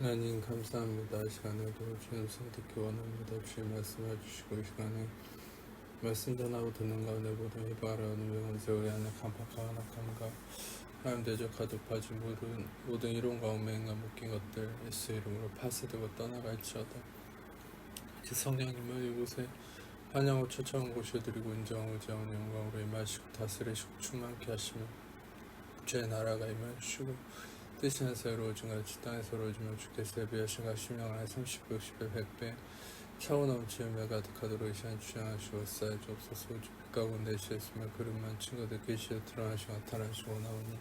하나님 감사합니다. 이 시간에도 주님 성듣기 원합니다. 주님 말씀해 주시고 이 시간에 말씀 전하고 듣는 가운데 모든 이바라는 명언세 우리 안에 간파하나 감가 하나님 대적하듯 빠진 모든 이론과 엉맹과 묶인 것들 예수 이름으로 파쇄되고 떠나갈지어다. 이제 성령님을 이곳에 환영을 초청한 곳에 드리고 인정하고 의지하는 영광으로 임하시고 다스리시고 충만케 하시며 주의 나라가 임하시고 뜻이 하나서 이루어진같이 땅에서 이루어지며 주께서 예비하신 심령 안에 30배, 60배, 100배 차고 넘치며 가득하도록 이 시간 주장하시고 쌓여주옵소서. 주빛 가운데 계시으며 그릇만 친구들 계시에 드러나시고 나타나시고 나오니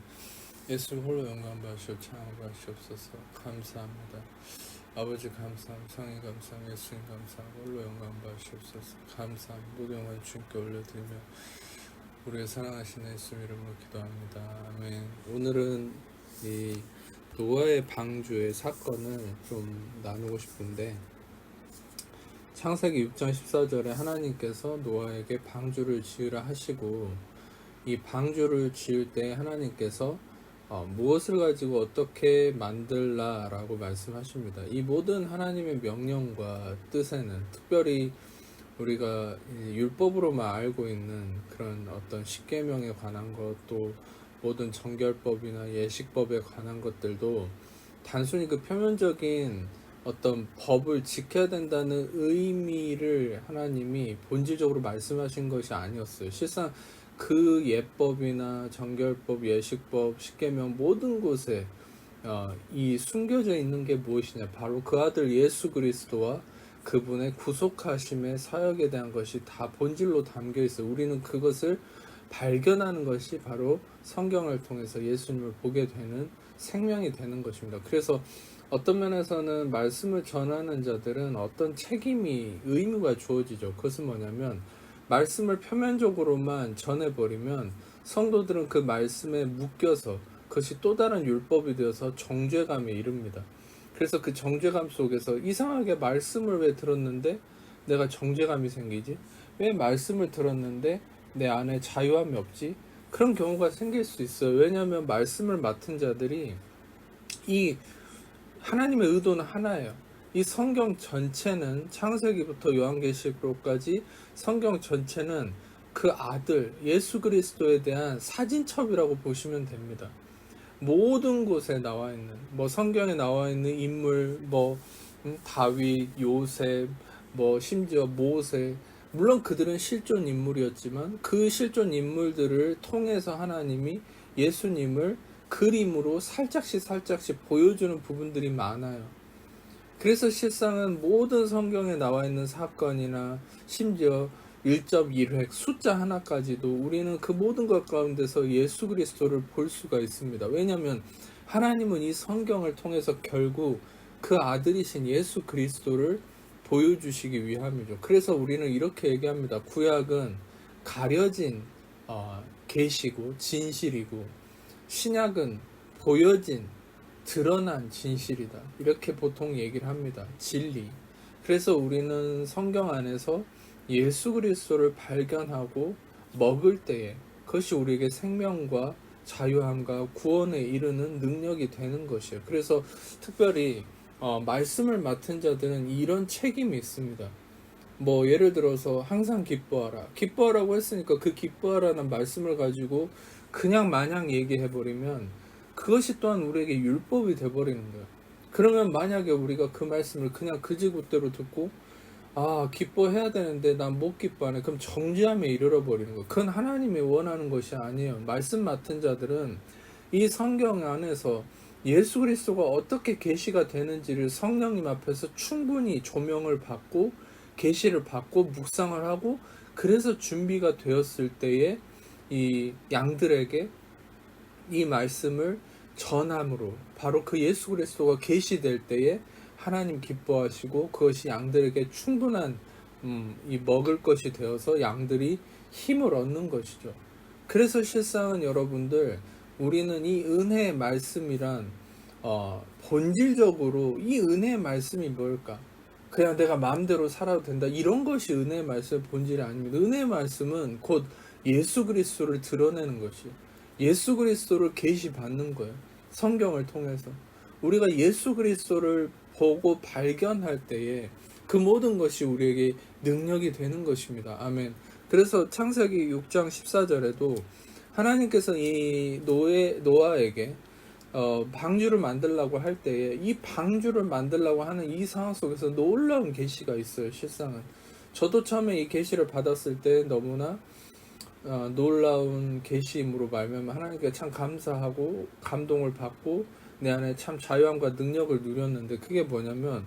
예수님 홀로 영광 받으시오 찬양 받으시옵소서. 감사합니다. 아버지 감사합니다. 성인 감사합니다. 예수님 감사합니다. 홀로 영광 받으시옵소서. 감사합니다. 모든 영광 주님께 올려드리며 우리의 사랑하시는 예수 이름으로 기도합니다. 아멘. 오늘은 이 노아의 방주의 사건을 좀 나누고 싶은데, 창세기 6장 14절에 하나님께서 노아에게 방주를 지으라 하시고, 이 방주를 지을 때 하나님께서 무엇을 가지고 어떻게 만들라 라고 말씀하십니다. 이 모든 하나님의 명령과 뜻에는 특별히 우리가 율법으로만 알고 있는 그런 어떤 십계명에 관한 것, 또 모든 정결법이나 예식법에 관한 것들도 단순히 그 표면적인 어떤 법을 지켜야 된다는 의미를 하나님이 본질적으로 말씀하신 것이 아니었어요. 실상 그 예법이나 정결법, 예식법, 십계명 모든 곳에 이 숨겨져 있는 게 무엇이냐, 바로 그 아들 예수 그리스도와 그분의 구속하심의 사역에 대한 것이 다 본질로 담겨 있어요. 우리는 그것을 발견하는 것이 바로 성경을 통해서 예수님을 보게 되는 생명이 되는 것입니다. 그래서 어떤 면에서는 말씀을 전하는 자들은 어떤 책임이, 의무가 주어지죠. 그것은 뭐냐면, 말씀을 표면적으로만 전해버리면 성도들은 그 말씀에 묶여서 그것이 또 다른 율법이 되어서 정죄감에 이릅니다. 그래서 그 정죄감 속에서 이상하게 말씀을 왜 들었는데 내가 정죄감이 생기지? 왜 말씀을 들었는데 내 안에 자유함이 없지? 그런 경우가 생길 수 있어요. 왜냐하면 말씀을 맡은 자들이 이 하나님의 의도는 하나예요. 이 성경 전체는 창세기부터 요한계시록까지 성경 전체는 그 아들 예수 그리스도에 대한 사진첩이라고 보시면 됩니다. 모든 곳에 나와 있는, 성경에 나와 있는 인물, 다윗, 요셉, 심지어 모세, 물론 그들은 실존 인물이었지만 그 실존 인물들을 통해서 하나님이 예수님을 그림으로 살짝씩 보여주는 부분들이 많아요. 그래서 실상은 모든 성경에 나와 있는 사건이나 심지어 1.1획 숫자 하나까지도 우리는 그 모든 것 가운데서 예수 그리스도를 볼 수가 있습니다. 왜냐하면 하나님은 이 성경을 통해서 결국 그 아들이신 예수 그리스도를 보여주시기 위함이죠. 그래서 우리는 이렇게 얘기합니다. 구약은 가려진 계시고 진실이고, 신약은 보여진 드러난 진실이다. 이렇게 보통 얘기를 합니다. 진리. 그래서 우리는 성경 안에서 예수 그리스도를 발견하고 먹을 때에 그것이 우리에게 생명과 자유함과 구원에 이르는 능력이 되는 것이에요. 그래서 특별히 말씀을 맡은 자들은 이런 책임이 있습니다. 예를 들어서 항상 기뻐하라고 했으니까 그 기뻐하라는 말씀을 가지고 그냥 마냥 얘기해버리면 그것이 또한 우리에게 율법이 돼버리는 거예요. 그러면 만약에 우리가 그 말씀을 그냥 그지굿대로 듣고 기뻐해야 되는데 난 못 기뻐하네, 그럼 정죄함에 이르러 버리는 거예요. 그건 하나님이 원하는 것이 아니에요. 말씀 맡은 자들은 이 성경 안에서 예수 그리스도가 어떻게 계시가 되는지를 성령님 앞에서 충분히 조명을 받고 계시를 받고 묵상을 하고, 그래서 준비가 되었을 때에 이 양들에게 이 말씀을 전함으로, 바로 그 예수 그리스도가 계시될 때에 하나님 기뻐하시고 그것이 양들에게 충분한 이 먹을 것이 되어서 양들이 힘을 얻는 것이죠. 그래서 실상은 여러분들, 우리는 이 은혜의 말씀이란 본질적으로 이 은혜의 말씀이 뭘까? 그냥 내가 마음대로 살아도 된다, 이런 것이 은혜의 말씀의 본질이 아닙니다. 은혜의 말씀은 곧 예수 그리스도를 드러내는 것이에요. 예수 그리스도를 계시받는 거예요. 성경을 통해서. 우리가 예수 그리스도를 보고 발견할 때에 그 모든 것이 우리에게 능력이 되는 것입니다. 아멘. 그래서 창세기 6장 14절에도 하나님께서 이 노아에게 방주를 만들라고 할 때에 이 방주를 만들라고 하는 이 상황 속에서 놀라운 계시가 있어요. 실상은 저도 처음에 이 계시를 받았을 때 너무나 놀라운 계시임으로 말미암아 하나님께 참 감사하고 감동을 받고 내 안에 참 자유함과 능력을 누렸는데, 그게 뭐냐면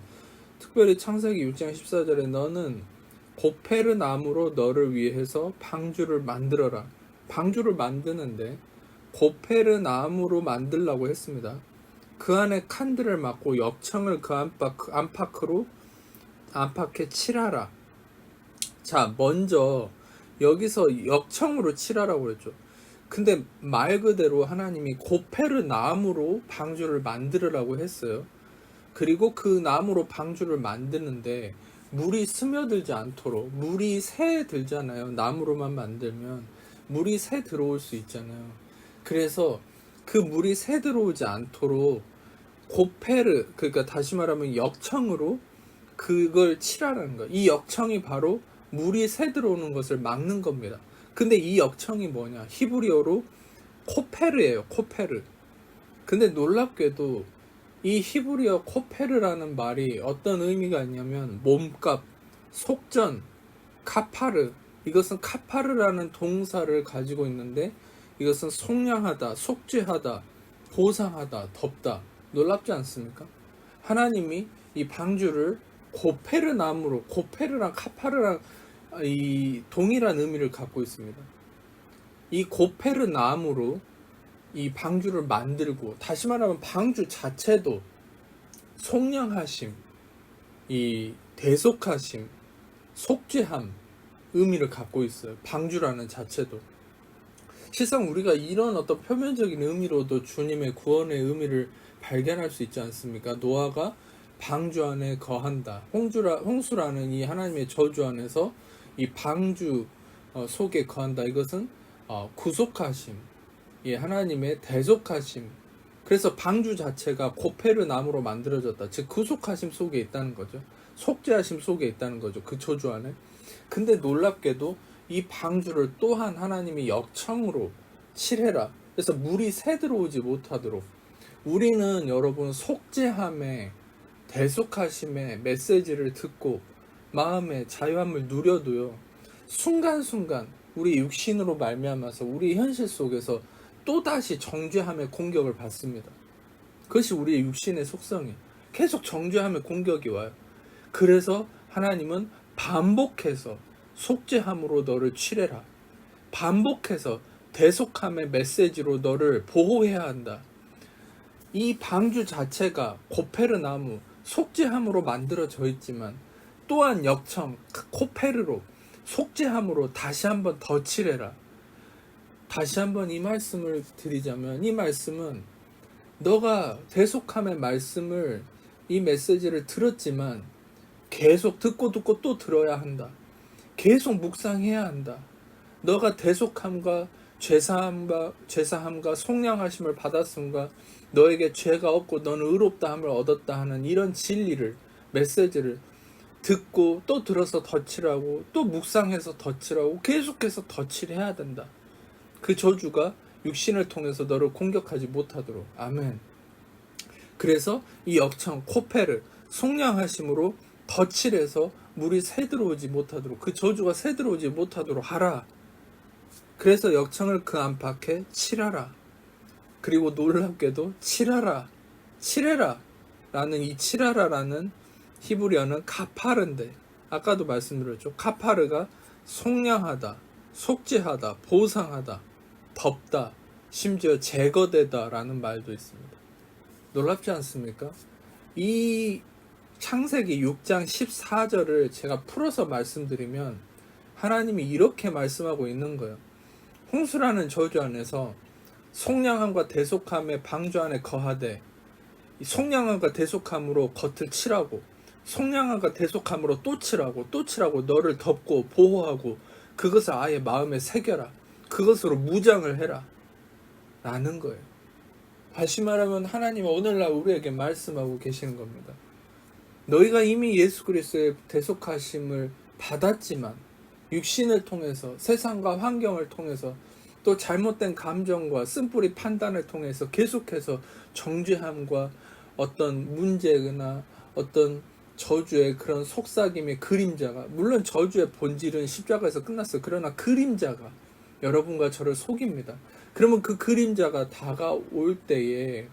특별히 창세기 6장 14절에 너는 고페르 나무로 너를 위해서 방주를 만들어라. 방주를 만드는데 고페르 나무로 만들라고 했습니다. 그 안에 칸들을 막고 역청을 그 안팎에 칠하라. 자, 먼저 여기서 역청으로 칠하라고 그랬죠. 근데 말 그대로 하나님이 고페르 나무로 방주를 만들으라고 했어요. 그리고 그 나무로 방주를 만드는데 물이 스며들지 않도록, 물이 새 들잖아요. 나무로만 만들면 물이 새 들어올 수 있잖아요. 그래서 그 물이 새 들어오지 않도록 고페르, 그러니까 다시 말하면 역청으로 그걸 칠하라는 거예요. 이 역청이 바로 물이 새 들어오는 것을 막는 겁니다. 근데 이 역청이 뭐냐? 히브리어로 코페르예요. 코페르. 근데 놀랍게도 이 히브리어 코페르라는 말이 어떤 의미가 있냐면 몸값, 속전, 카파르. 이것은 카파르라는 동사를 가지고 있는데 이것은 속량하다, 속죄하다, 보상하다, 덮다. 놀랍지 않습니까? 하나님이 이 방주를 고페르 나무로, 고페르랑 카파르랑 이 동일한 의미를 갖고 있습니다. 이 고페르 나무로 이 방주를 만들고, 다시 말하면 방주 자체도 속량하심, 이 대속하심, 속죄함 의미를 갖고 있어요. 방주라는 자체도. 실상 우리가 이런 어떤 표면적인 의미로도 주님의 구원의 의미를 발견할 수 있지 않습니까? 노아가 방주 안에 거한다. 홍수라는 이 하나님의 저주 안에서 이 방주 속에 거한다. 이것은 구속하심, 예, 하나님의 대속하심. 그래서 방주 자체가 고페르 나무로 만들어졌다. 즉 구속하심 속에 있다는 거죠. 속죄하심 속에 있다는 거죠. 그 저주 안에. 근데 놀랍게도 이 방주를 또한 하나님이 역청으로 칠해라. 그래서 물이 새 들어오지 못하도록. 우리는 여러분 속죄함의 대속하심의 메시지를 듣고 마음의 자유함을 누려도요, 순간순간 우리 육신으로 말미암아서 우리 현실 속에서 또다시 정죄함의 공격을 받습니다. 그것이 우리의 육신의 속성이에요. 계속 정죄함의 공격이 와요. 그래서 하나님은 반복해서 속죄함으로 너를 칠해라. 반복해서 대속함의 메시지로 너를 보호해야 한다. 이 방주 자체가 고페르 나무, 속죄함으로 만들어져 있지만 또한 역청, 코페르로, 속죄함으로 다시 한번 더 칠해라. 다시 한번 이 말씀을 드리자면, 이 말씀은 너가 대속함의 말씀을, 이 메시지를 들었지만 계속 듣고 또 들어야 한다. 계속 묵상해야 한다. 너가 대속함과 죄사함과 속량하심을 받았음과 너에게 죄가 없고 너는 의롭다함을 얻었다 하는 이런 진리를, 메시지를 듣고 또 들어서 덧칠하고 또 묵상해서 덧칠하고 계속해서 덧칠해야 된다. 그 저주가 육신을 통해서 너를 공격하지 못하도록. 아멘. 그래서 이 역청 코페르 속량하심으로 덧칠해서 물이 새 들어오지 못하도록, 그 저주가 새 들어오지 못하도록 하라. 그래서 역청을 그 안팎에 칠하라. 그리고 놀랍게도 칠해라 라는 이 칠하라라는 히브리어는 카파르인데, 아까도 말씀드렸죠. 카파르가 속량하다, 속죄하다, 보상하다, 덮다, 심지어 제거되다 라는 말도 있습니다. 놀랍지 않습니까? 이 창세기 6장 14절을 제가 풀어서 말씀드리면 하나님이 이렇게 말씀하고 있는 거예요. 홍수라는 저주 안에서 속량함과 대속함의 방주 안에 거하되, 속량함과 대속함으로 겉을 칠하고, 속량함과 대속함으로 또 칠하고 너를 덮고 보호하고 그것을 아예 마음에 새겨라. 그것으로 무장을 해라 라는 거예요. 다시 말하면 하나님은 오늘날 우리에게 말씀하고 계시는 겁니다. 너희가 이미 예수 그리스도의 대속하심을 받았지만 육신을 통해서 세상과 환경을 통해서 또 잘못된 감정과 쓴뿌리 판단을 통해서 계속해서 정죄함과 어떤 문제나 어떤 저주의 그런 속삭임의 그림자가, 물론 저주의 본질은 십자가에서 끝났어요. 그러나 그림자가 여러분과 저를 속입니다. 그러면 그 그림자가 다가올 때에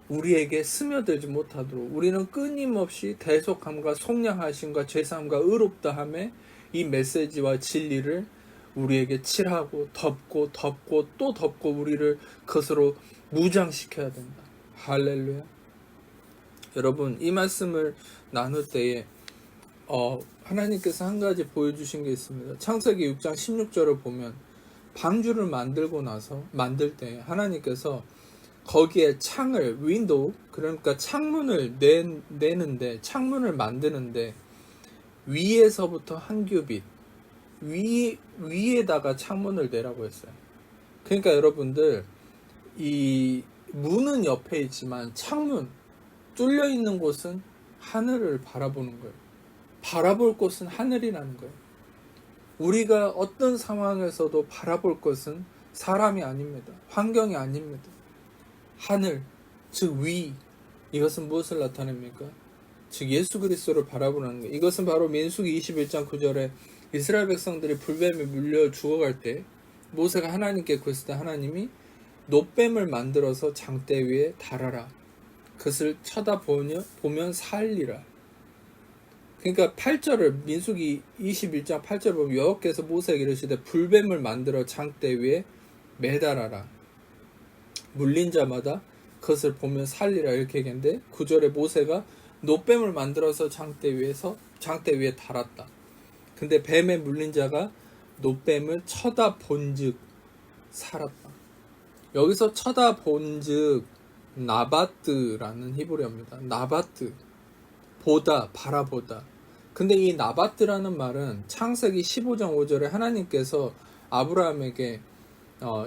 우리에게 스며들지 못하도록 우리는 끊임없이 대속함과 속량하심과 죄사함과 의롭다함의 이 메시지와 진리를 우리에게 칠하고 덮고 또 덮고 우리를 그것으로 무장시켜야 된다. 할렐루야. 여러분, 이 말씀을 나눌 때에 하나님께서 한 가지 보여주신 게 있습니다. 창세기 6장 16절을 보면 방주를 만들 때 하나님께서 거기에 창을, 윈도우, 그러니까 창문을 내는데, 창문을 만드는데 위에서부터 한 규빗 위에다가 창문을 내라고 했어요. 그러니까 여러분들, 이 문은 옆에 있지만 창문 뚫려 있는 곳은 하늘을 바라보는 거예요. 바라볼 곳은 하늘이라는 거예요. 우리가 어떤 상황에서도 바라볼 것은 사람이 아닙니다. 환경이 아닙니다. 하늘, 즉 위. 이것은 무엇을 나타냅니까? 즉 예수 그리스도를 바라보는 거예요. 이것은 바로 민수기 21장 9절에 이스라엘 백성들이 불뱀에 물려 죽어갈 때 모세가 하나님께 구했을 때 하나님이 놋뱀을 만들어서 장대 위에 달아라. 그것을 쳐다보면 살리라. 그러니까 8절을, 민수기 21장 8절을 보면 여호와께서 모세에게 이르시되 불뱀을 만들어 장대 위에 매달아라. 물린 자마다 그것을 보면 살리라, 이렇게 얘기했는데 9절에 모세가 놋뱀을 만들어서 장대 위에 달았다. 근데 뱀에 물린 자가 놋뱀을 쳐다본즉 살았다. 여기서 쳐다본즉 나바트라는 히브리어입니다. 나바트, 보다, 바라보다. 근데 이 나바트라는 말은 창세기 15장 5절에 하나님께서 아브라함에게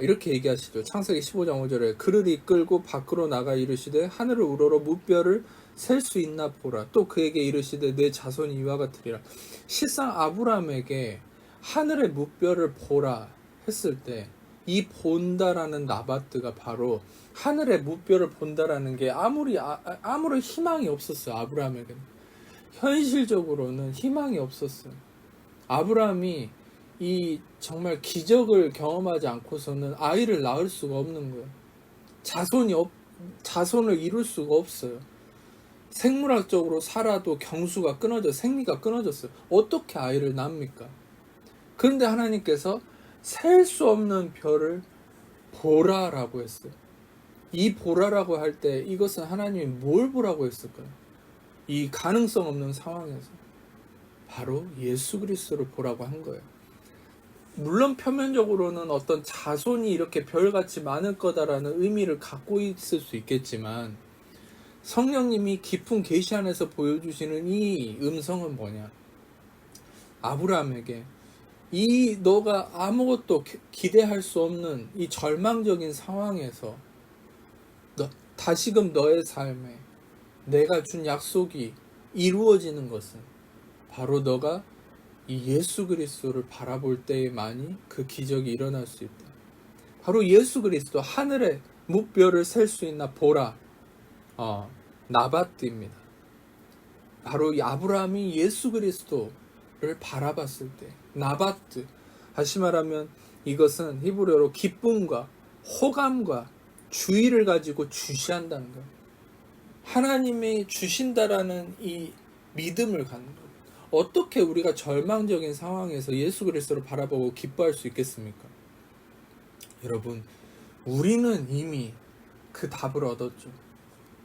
이렇게 얘기하시죠. 창세기 15장 5절에 그를 이끌고 밖으로 나가 이르시되 하늘을 우러러 무뼈를 셀 수 있나 보라. 또 그에게 이르시되 내 자손이 이와 같으리라. 실상 아브라함에게 하늘의 무뼈를 보라 했을 때 이 본다라는 나바트가 바로 하늘의 무뼈를 본다라는 게 아무런 희망이 없었어요. 아브라함에게는 현실적으로는 희망이 없었어요. 아브라함이 이 정말 기적을 경험하지 않고서는 아이를 낳을 수가 없는 거예요. 자손을 이룰 수가 없어요. 생물학적으로 살아도 경수가 생리가 끊어졌어요. 어떻게 아이를 낳습니까? 그런데 하나님께서 셀 수 없는 별을 보라라고 했어요. 이 보라라고 할 때 이것은 하나님이 뭘 보라고 했을까요? 이 가능성 없는 상황에서 바로 예수 그리스도를 보라고 한 거예요. 물론 표면적으로는 어떤 자손이 이렇게 별같이 많을 거다라는 의미를 갖고 있을 수 있겠지만 성령님이 깊은 계시 안에서 보여주시는 이 음성은 뭐냐? 아브라함에게 너가 아무것도 기대할 수 없는 이 절망적인 상황에서 다시금 너의 삶에 내가 준 약속이 이루어지는 것은 바로 너가 이 예수 그리스도를 바라볼 때에만이 그 기적이 일어날 수 있다. 바로 예수 그리스도, 하늘의 무뼈를 셀 수 있나 보라. 나바트입니다. 바로 이 아브라함이 예수 그리스도를 바라봤을 때 나바트, 다시 말하면 이것은 히브리어로 기쁨과 호감과 주의를 가지고 주시한다는 거예요. 하나님이 주신다라는 이 믿음을 갖는 거예요. 어떻게 우리가 절망적인 상황에서 예수 그리스도를 바라보고 기뻐할 수 있겠습니까? 여러분, 우리는 이미 그 답을 얻었죠.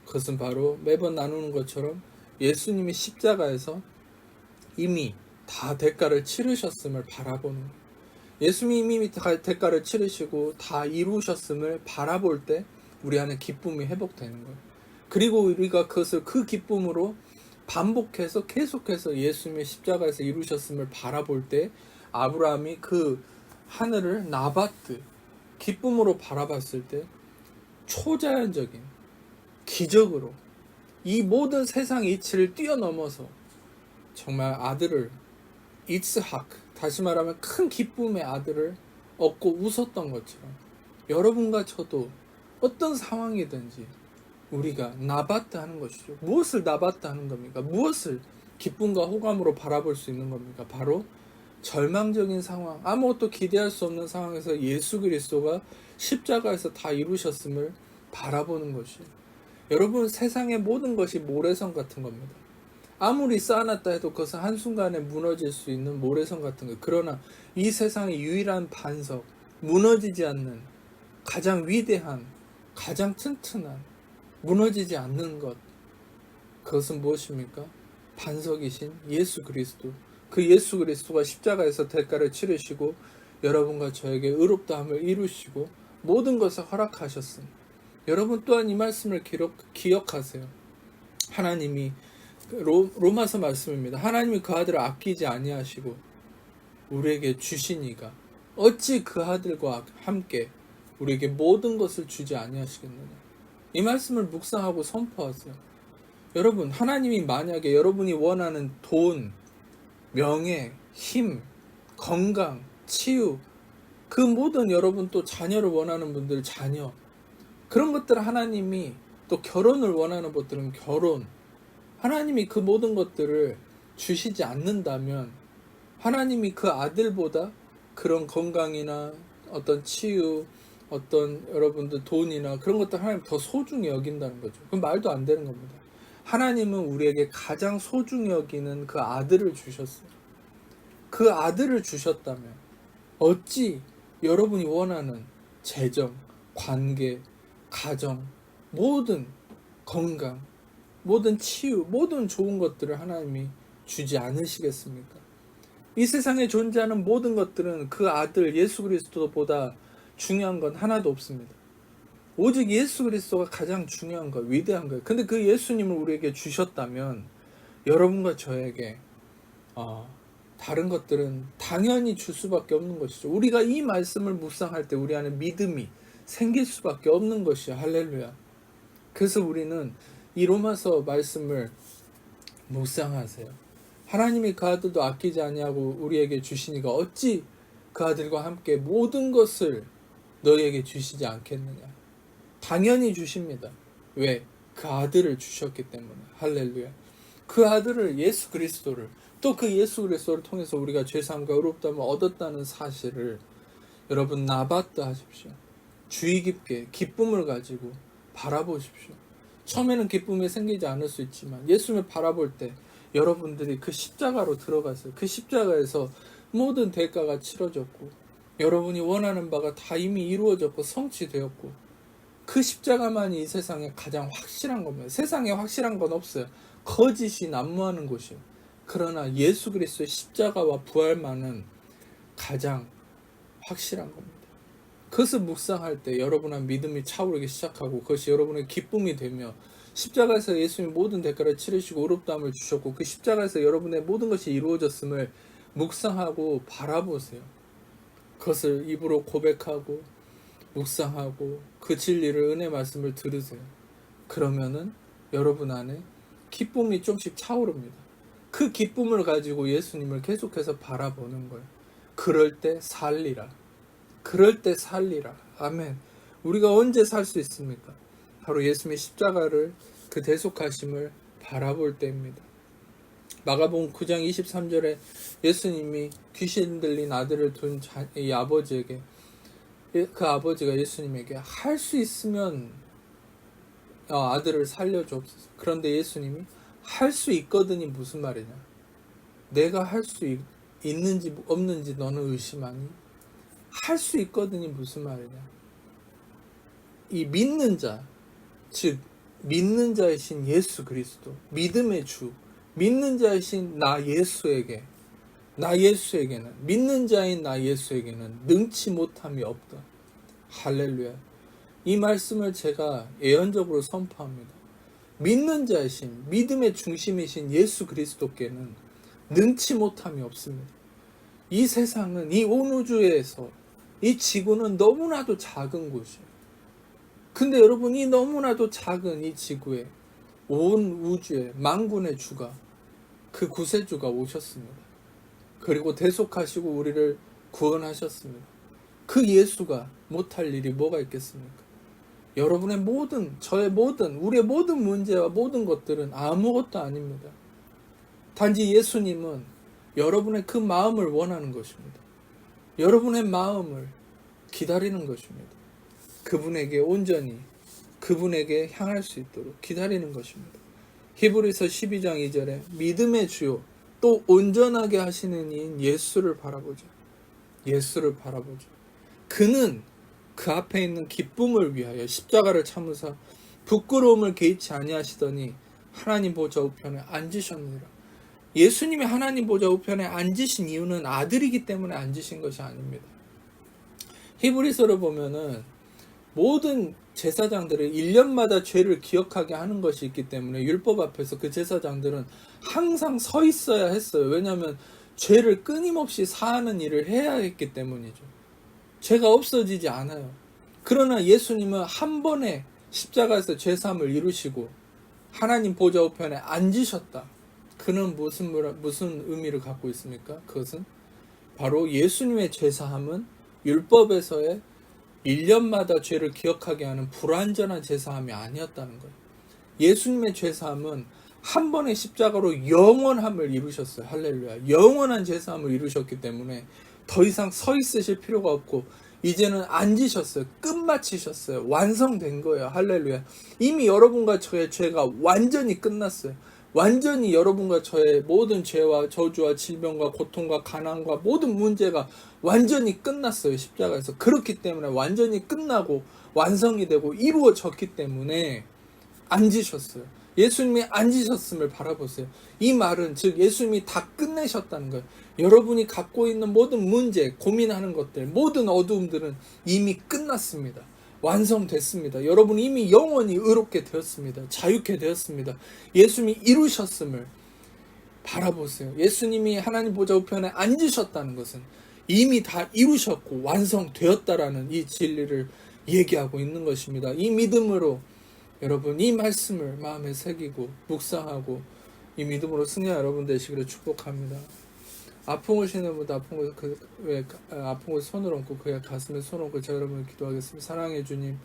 그것은 바로 매번 나누는 것처럼 예수님이 십자가에서 이미 다 대가를 치르셨음을 바라보는 거예요. 예수님이 이미 대가를 치르시고 다 이루셨음을 바라볼 때 우리 안에 기쁨이 회복되는 거예요. 그리고 우리가 그 기쁨으로 반복해서 계속해서 예수님의 십자가에서 이루셨음을 바라볼 때 아브라함이 그 하늘을 나바트, 기쁨으로 바라봤을 때 초자연적인 기적으로 이 모든 세상 이치를 뛰어넘어서 정말 아들을 이스학, 다시 말하면 큰 기쁨의 아들을 얻고 웃었던 것처럼 여러분과 저도 어떤 상황이든지 우리가 나바트 하는 것이죠. 무엇을 나바트 하는 겁니까? 무엇을 기쁨과 호감으로 바라볼 수 있는 겁니까? 바로 절망적인 상황, 아무것도 기대할 수 없는 상황에서 예수 그리스도가 십자가에서 다 이루셨음을 바라보는 것이에요. 여러분, 세상의 모든 것이 모래성 같은 겁니다. 아무리 쌓아놨다 해도 그것은 한순간에 무너질 수 있는 모래성 같은 것. 그러나 이 세상의 유일한 반석, 무너지지 않는 가장 위대한, 가장 튼튼한, 무너지지 않는 것, 그것은 무엇입니까? 반석이신 예수 그리스도. 그 예수 그리스도가 십자가에서 대가를 치르시고 여러분과 저에게 의롭다함을 이루시고 모든 것을 허락하셨습니다. 여러분 또한 이 말씀을 기억하세요. 하나님이 로마서 말씀입니다. 하나님이 그 아들을 아끼지 아니하시고 우리에게 주시니가 어찌 그 아들과 함께 우리에게 모든 것을 주지 아니하시겠느냐. 이 말씀을 묵상하고 선포하세요. 여러분, 하나님이 만약에 여러분이 원하는 돈, 명예, 힘, 건강, 치유, 그 모든 여러분 또 자녀를 원하는 분들 자녀, 그런 것들 하나님이, 또 결혼을 원하는 것들은 결혼, 하나님이 그 모든 것들을 주시지 않는다면 하나님이 그 아들보다 그런 건강이나 어떤 치유, 어떤 여러분들 돈이나 그런 것들 하나님 더 소중히 여긴다는 거죠. 그건 말도 안 되는 겁니다. 하나님은 우리에게 가장 소중히 여기는 그 아들을 주셨어요. 그 아들을 주셨다면 어찌 여러분이 원하는 재정, 관계, 가정, 모든 건강, 모든 치유, 모든 좋은 것들을 하나님이 주지 않으시겠습니까? 이 세상에 존재하는 모든 것들은 그 아들 예수 그리스도보다 중요한 건 하나도 없습니다. 오직 예수 그리스도가 가장 중요한 거, 위대한 거예요. 근데 그 예수님을 우리에게 주셨다면 여러분과 저에게 다른 것들은 당연히 줄 수밖에 없는 것이죠. 우리가 이 말씀을 묵상할 때 우리 안에 믿음이 생길 수밖에 없는 것이요. 할렐루야. 그래서 우리는 이 로마서 말씀을 묵상하세요. 하나님이 그 아들도 아끼지 아니하고 우리에게 주시니가 어찌 그 아들과 함께 모든 것을 너희에게 주시지 않겠느냐. 당연히 주십니다. 왜? 그 아들을 주셨기 때문에. 할렐루야. 그 아들을, 예수 그리스도를, 또 그 예수 그리스도를 통해서 우리가 죄사함과 의롭다함을 얻었다는 사실을 여러분 나바트 하십시오. 주의 깊게 기쁨을 가지고 바라보십시오. 처음에는 기쁨이 생기지 않을 수 있지만 예수님을 바라볼 때 여러분들이 그 십자가로 들어가세요. 그 십자가에서 모든 대가가 치러졌고 여러분이 원하는 바가 다 이미 이루어졌고 성취되었고 그 십자가만이 이 세상에 가장 확실한 겁니다. 세상에 확실한 건 없어요. 거짓이 난무하는 곳이에요. 그러나 예수 그리스도의 십자가와 부활만은 가장 확실한 겁니다. 그것을 묵상할 때 여러분의 믿음이 차오르기 시작하고 그것이 여러분의 기쁨이 되며 십자가에서 예수님이 모든 대가를 치르시고 의롭다함을 주셨고 그 십자가에서 여러분의 모든 것이 이루어졌음을 묵상하고 바라보세요. 그것을 입으로 고백하고 묵상하고 그 진리를 은혜 말씀을 들으세요. 그러면은 여러분 안에 기쁨이 좀씩 차오릅니다. 그 기쁨을 가지고 예수님을 계속해서 바라보는 거예요. 그럴 때 살리라. 그럴 때 살리라. 아멘. 우리가 언제 살 수 있습니까? 바로 예수님의 십자가를 그 대속하심을 바라볼 때입니다. 마가복음 9장 23절에 예수님이 귀신 들린 아들을 둔 이 아버지에게 그 아버지가 예수님에게 할 수 있으면 아들을 살려주옵소서. 그런데 예수님이 할 수 있거든이 무슨 말이냐? 내가 할 수 있는지 없는지 너는 의심하니? 할 수 있거든이 무슨 말이냐? 이 믿는 자, 즉 믿는 자이신 예수 그리스도, 믿음의 주, 믿는 자이신 나 예수에게는, 믿는 자인 나 예수에게는 능치 못함이 없다. 할렐루야. 이 말씀을 제가 예언적으로 선포합니다. 믿는 자이신, 믿음의 중심이신 예수 그리스도께는 능치 못함이 없습니다. 이 세상은, 이 온 우주에서 이 지구는 너무나도 작은 곳이에요. 근데 여러분, 이 너무나도 작은 이 지구에, 온 우주에 만군의 주가, 그 구세주가 오셨습니다. 그리고 대속하시고 우리를 구원하셨습니다. 그 예수가 못할 일이 뭐가 있겠습니까? 여러분의 모든, 저의 모든, 우리의 모든 문제와 모든 것들은 아무것도 아닙니다. 단지 예수님은 여러분의 그 마음을 원하는 것입니다. 여러분의 마음을 기다리는 것입니다. 그분에게 온전히, 그분에게 향할 수 있도록 기다리는 것입니다. 히브리서 12장 2절에 믿음의 주요 또 온전하게 하시는 이인 예수를 바라보자. 예수를 바라보자. 그는 그 앞에 있는 기쁨을 위하여 십자가를 참으사 부끄러움을 개의치 아니하시더니 하나님 보좌 우편에 앉으셨느니라. 예수님이 하나님 보좌 우편에 앉으신 이유는 아들이기 때문에 앉으신 것이 아닙니다. 히브리서를 보면은 모든 제사장들은 1년마다 죄를 기억하게 하는 것이 있기 때문에 율법 앞에서 그 제사장들은 항상 서 있어야 했어요. 왜냐하면 죄를 끊임없이 사하는 일을 해야 했기 때문이죠. 죄가 없어지지 않아요. 그러나 예수님은 한 번에 십자가에서 죄사함을 이루시고 하나님 보좌 우편에 앉으셨다. 그는 무슨 의미를 갖고 있습니까? 그것은 바로 예수님의 죄사함은 율법에서의 1년마다 죄를 기억하게 하는 불완전한 죄사함이 아니었다는 거예요. 예수님의 죄사함은 한 번의 십자가로 영원함을 이루셨어요. 할렐루야. 영원한 죄사함을 이루셨기 때문에 더 이상 서 있으실 필요가 없고 이제는 앉으셨어요. 끝마치셨어요. 완성된 거예요. 할렐루야. 이미 여러분과 저의 죄가 완전히 끝났어요. 완전히 여러분과 저의 모든 죄와 저주와 질병과 고통과 가난과 모든 문제가 완전히 끝났어요. 십자가에서. 그렇기 때문에 완전히 끝나고 완성이 되고 이루어졌기 때문에 앉으셨어요. 예수님이 앉으셨음을 바라보세요. 이 말은 즉 예수님이 다 끝내셨다는 거예요. 여러분이 갖고 있는 모든 문제, 고민하는 것들, 모든 어두움들은 이미 끝났습니다. 완성됐습니다. 여러분이 이미 영원히 의롭게 되었습니다. 자유케 되었습니다. 예수님이 이루셨음을 바라보세요. 예수님이 하나님 보좌 우편에 앉으셨다는 것은 이미 다 이루셨고 완성되었다라는 이 진리를 얘기하고 있는 것입니다. 이 믿음으로 여러분 이 말씀을 마음에 새기고 묵상하고 이 믿음으로 승리한 여러분 되시기를 축복합니다. 아픈 곳 있는 분도 아픈 곳 손을 얹고 그의 가슴에 손을 얹고 제가 여러분을 기도하겠습니다. 사랑해 주님,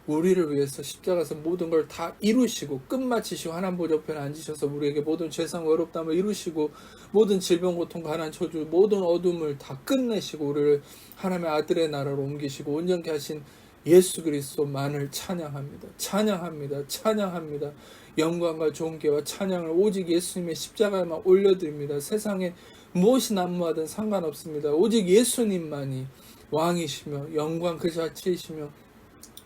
우리를 위해서 십자가에서 모든 걸 다 이루시고 끝마치시고 하나님 보좌 우편에 앉으셔서 우리에게 모든 죄상과 어렵담을 이루시고 모든 질병 고통 가난 저주 모든 어둠을 다 끝내시고 우리를 하나님의 아들의 나라로 옮기시고 온전케 하신 예수 그리스도만을 찬양합니다. 찬양합니다. 찬양합니다. 영광과 존귀와 찬양을 오직 예수님의 십자가에만 올려드립니다. 세상에 무엇이 난무하든 상관없습니다. 오직 예수님만이 왕이시며 영광 그 자체이시며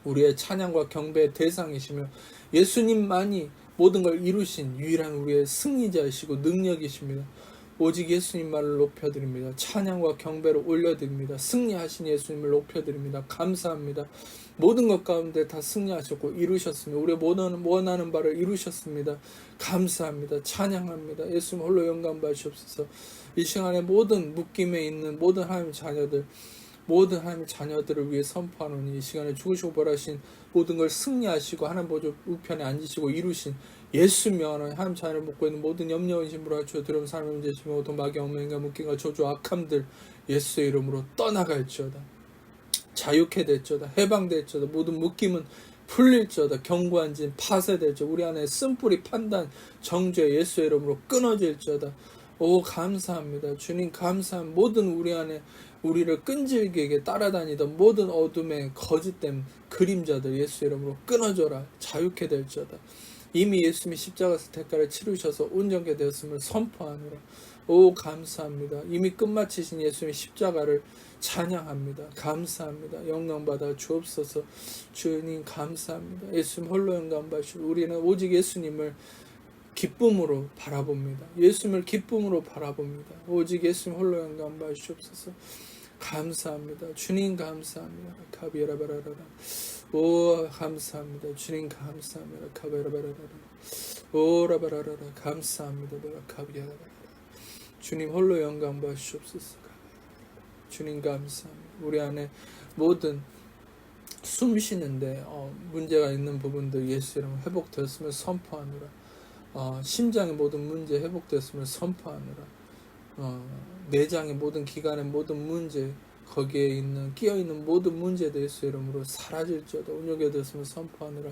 우리의 찬양과 경배의 대상이시며 예수님만이 모든 걸 이루신 유일한 우리의 승리자이시고 능력이십니다. 오직 예수님만을 높여드립니다. 찬양과 경배를 올려드립니다. 승리하신 예수님을 높여드립니다. 감사합니다. 모든 것 가운데 다 승리하셨고 이루셨습니다. 우리의 원하는 바를 이루셨습니다. 감사합니다. 찬양합니다. 예수님 홀로 영광 받으시옵소서. 이 시간에 모든 묶임에 있는 모든 하나님의 자녀들, 모든 하나님의 자녀들을 위해 선포하노니 이 시간에 죽으시고 부활하신 모든 걸 승리하시고 하나님 보좌 우편에 앉으시고 이루신 예수 명하는 하나님 자녀를 먹고 있는 모든 염려와 심부라 주여 두려움 사람의 문제시며 모든 마귀와 엉망인과 묶임과 저주 악함들 예수의 이름으로 떠나갈지어다. 자유케 될지어다. 해방될지어다. 모든 묶임은 풀릴지어다. 견고한 진 파쇄될지어다. 우리 안에 쓴뿌리 판단 정죄 예수의 이름으로 끊어질지어다. 오 감사합니다. 주님 감사합니다. 모든 우리 안에 우리를 끈질기게 따라다니던 모든 어둠의 거짓된 그림자들 예수의 이름으로 끊어져라. 자유케 될지어다. 이미 예수님이 십자가에서 대가를 치르셔서 온전케 되었음을 선포하노라. 오 감사합니다. 이미 끝마치신 예수님의 십자가를 찬양합니다. 감사합니다. 영광받아 주옵소서. 주님 감사합니다. 예수님 홀로 영광 받으시고 우리는 오직 예수님을 기쁨으로 바라봅니다. 예수님을 기쁨으로 바라봅니다. 오직 예수님 홀로 영광 받으시옵소서. 감사합니다. 주님 감사합니다. 카비라바라라. 오 감사합니다. 주님 감사합니다. 카비라바라라. 오 라바라라. 감사합니다. 카비라바라. 주님 홀로 영광 받으시옵소서. 주님 감사합니다. 우리 안에 모든 숨 쉬는데 문제가 있는 부분들 예수 이름 회복되었음을 선포하노라. 심장의 모든 문제 회복되었음을 선포하노라. 내장의 모든 기관의 모든 문제, 거기에 있는 끼어있는 모든 문제들 예수 이름으로 사라질지어다. 온유게 되었음을 선포하노라.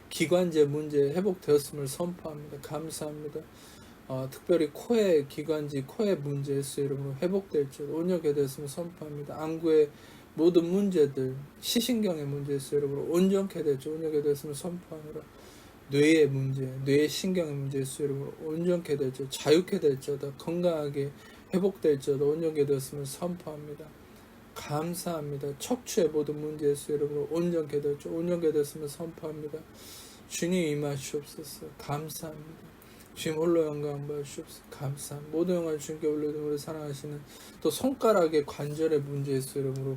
기관제 문제 회복되었음을 선포합니다. 감사합니다. 특별히 코의 기관지, 코의 문제 예수 이름으로 회복될지어다. 온유게 되었음을 선포합니다. 안구의 모든 문제들, 시신경의 문제 예수 이름으로 온전케 될지 온유게 되었음을 선포하노라. 뇌의 문제, 뇌의 신경의 문제 예수 이름으로 온전케 될지 자유케 될지어다. 건강하게 회복될지어다. 온전케 되었음을 선포합니다. 감사합니다. 척추의 모든 문제 예수 이름으로 온전케 될지 온전케 되었음을 선포합니다. 주님 임하시옵소서. 감사합니다. 주님 홀로 영광 받으시옵소서. 감사합니다. 모든 영광을 주님께 올려드리며 우리 사랑하시는 또 손가락의 관절의 문제 예수 이름으로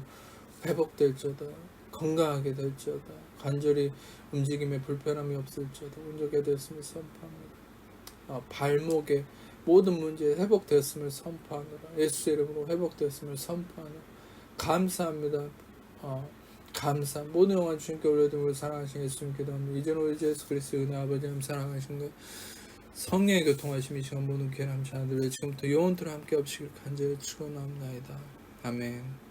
회복될지어다. 건강하게 될지어다. 관절이 움직임에 불편함이 없을지어다. 온전케 되었음을 선포합니다. 발목의 모든 문제 회복되었음을 선포하노라. 예수 이름으로 회복되었음을 선포하노라. 감사합니다. 감사합니다. 모든 영광 주님께 올려드리며 사랑하신 예수님 기도합니다. 이제는 우리 예수 그리스도의 은혜 아버지 하나님 사랑하신 것 성령의 교통하심이 시간 모든 귀한 함께 하늘 지금부터 영원토록 함께 없으길 간절히 축원합니다. 아멘.